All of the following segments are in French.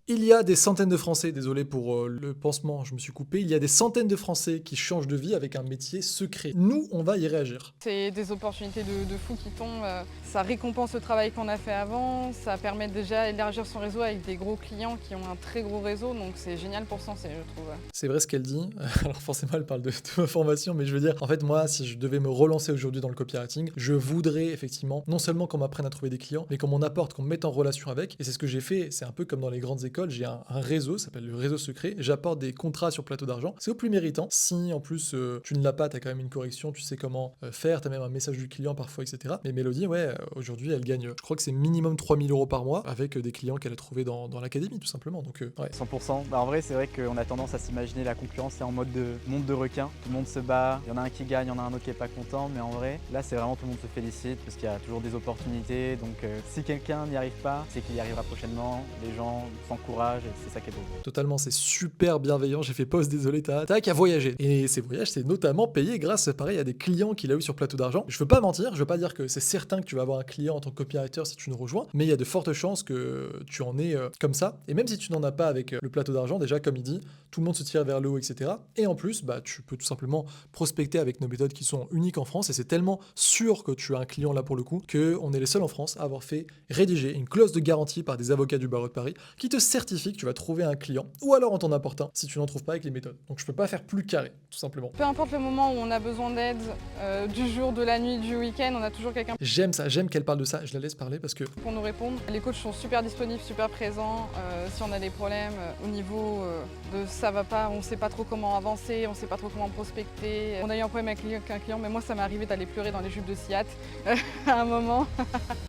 Il y a des centaines de Français, désolé pour le pansement, je me suis coupé, il y a des centaines de Français qui changent de vie avec un métier secret. Nous, on va y réagir. C'est des opportunités de fou qui tombent. Ça récompense le travail qu'on a fait avant, ça permet déjà d'élargir son réseau avec des gros clients qui ont un très gros réseau, donc c'est génial pour se lancer, je trouve. C'est vrai ce qu'elle dit. Alors forcément, elle parle de ma formation, mais je veux dire, en fait, moi, si je devais me relancer aujourd'hui dans le copywriting, je voudrais effectivement, non seulement qu'on m'apprenne à trouver des clients, mais qu'on m'en apporte, qu'on me mette en relation avec. Et c'est ce que j'ai fait. C'est un peu comme dans les grandes écoles. J'ai un réseau, ça s'appelle le réseau secret. J'apporte des contrats sur plateau d'argent. C'est au plus méritant. Si en plus tu ne l'as pas, tu as quand même une correction, tu sais comment faire, tu as même un message du client parfois, etc. Mais Mélodie, ouais, aujourd'hui, elle gagne, je crois que c'est minimum 3000 € par mois avec des clients qu'elle a trouvés dans l'académie, tout simplement. Donc, ouais. 100%. Bah, en vrai, c'est vrai qu'on a tendance à s'imaginer la concurrence c'est en mode de monde de requin. Tout le monde se bat, il y en a un qui gagne, il y en a un autre qui est pas content. Mais en vrai, là, c'est vraiment tout le monde se félicite parce qu'il y a toujours des opportunités. Donc, si quelqu'un n'y arrive pas, c'est qu'il y arrivera prochainement. Les gens s'encouragent et c'est ça qui est beau. Totalement, c'est super bienveillant. J'ai fait pause, désolé, t'as qu'à voyager. Et ces voyages, c'est notamment payé grâce, pareil, à des clients qu'il a eu sur plateau d'argent. Je veux pas mentir, je veux pas dire que c'est certain que tu vas avoir un client en tant que copywriter si tu nous rejoins, mais il y a de fortes chances que tu en aies comme ça. Et même si tu n'en as pas avec le plateau d'argent, déjà, comme il dit, tout le monde se tire vers le haut, etc. Et en plus, bah, tu peux tout simplement prospecter avec nos méthodes qui sont uniques en France. Et c'est tellement sûr que tu as un client là pour le coup, qu'on est les seuls en France à avoir fait rédiger une clause de garantie par des avocats du barreau de Paris qui te certifie que tu vas trouver un client, ou alors on t'en apporte un si tu n'en trouves pas avec les méthodes. Donc je peux pas faire plus carré, tout simplement. Peu importe le moment où on a besoin d'aide, du jour, de la nuit, du week-end, on a toujours quelqu'un J'aime ça, j'aime qu'elle parle de ça, je la laisse parler parce que pour nous répondre. Les coachs sont super disponibles, super présents. Si on a des problèmes au niveau de ça va pas, on sait pas trop comment avancer, on sait pas trop comment prospecter. On a eu un problème avec un client, mais moi ça m'est arrivé d'aller pleurer dans les jupes de Siat à un moment.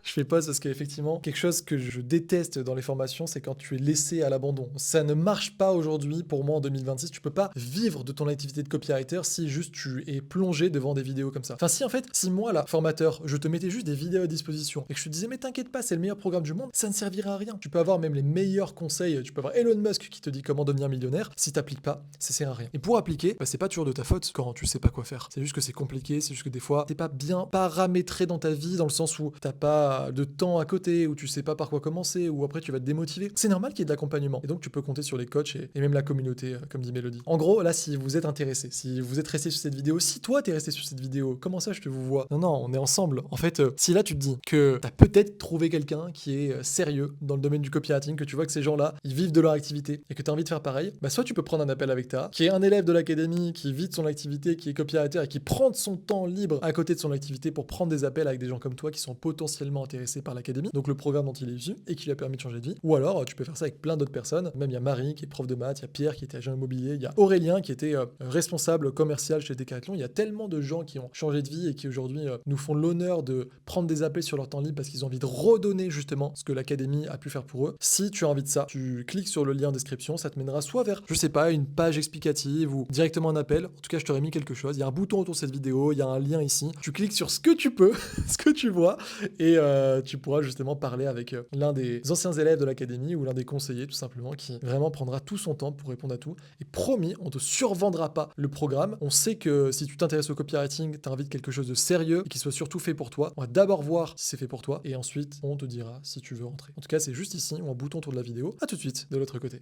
je fais pause parce qu'effectivement, quelque chose que je déteste dans les formations, c'est quand tu es laissé à l'abandon. Ça ne marche pas aujourd'hui pour moi en 2026. Tu peux pas vivre de ton activité de copywriter si juste tu es plongé devant des vidéos comme ça. Enfin, si en fait, si moi là, formateur, je te mettais juste des vidéos à disposition et que je te disais, mais t'inquiète pas, c'est le meilleur programme du monde, ça ne servirait à rien. Tu peux avoir même les meilleurs conseils, tu peux avoir Elon Musk qui te dit comment devenir millionnaire. Si t'appliques pas, ça sert à rien. Et pour appliquer, bah, c'est pas toujours de ta faute quand tu sais pas quoi faire. C'est juste que c'est compliqué, c'est juste que des fois, t'es pas bien paramétré dans ta vie, dans le sens où t'as pas de temps à côté, où tu sais pas par quoi commencer, ou après tu vas te démotiver. C'est normal qu'il y ait de l'accompagnement. Et donc tu peux compter sur les coachs et même la communauté, comme dit Mélodie. En gros, là, si vous êtes intéressé, si vous êtes resté sur cette vidéo, si toi t'es resté sur cette vidéo, comment ça je te vous vois? Non, non, on est ensemble. En fait, si là tu te dis que t'as peut-être trouvé quelqu'un qui est sérieux dans le domaine du copywriting, que tu vois que ces gens-là, ils vivent de leur activité et que tu as envie de faire pareil, bah soit tu peux prendre un appel avec Tara, qui est un élève de l'académie, qui vit de son activité, qui est copywriter et qui prend de son temps libre à côté de son activité pour prendre des appels avec des gens comme toi qui sont potentiellement intéressés par l'académie, donc le programme dont il est issu et qui lui a permis de changer de vie. Ou alors tu peux faire ça avec plein d'autres personnes. Même il y a Marie qui est prof de maths, il y a Pierre qui était agent immobilier, il y a Aurélien qui était responsable commercial chez Decathlon. Il y a tellement de gens qui ont changé de vie et qui aujourd'hui nous font l'honneur de prendre des appels sur leur temps libre parce qu'ils ont envie de redonner justement ce que l'académie a pu faire pour eux. Si tu as envie de ça, tu cliques sur le lien en description, ça te mènera soit vers, je sais pas, une page explicative ou directement un appel. En tout cas, je t'aurais mis quelque chose. Il y a un bouton autour de cette vidéo, il y a un lien ici. Tu cliques sur ce que tu peux, ce que tu vois, et tu pourras justement parler avec l'un des anciens élèves de l'académie ou l'un des conseillers tout simplement qui vraiment prendra tout son temps pour répondre à tout. Et promis, on te survendra pas le programme. On sait que si tu t'intéresses au copywriting, tu as envie de quelque chose de sérieux et qui soit surtout fait pour toi. On va d'abord voir si c'est fait pour toi et ensuite on te dira si tu veux rentrer. En tout cas, c'est juste ici ou un bouton autour de la vidéo. À tout de suite de l'autre côté.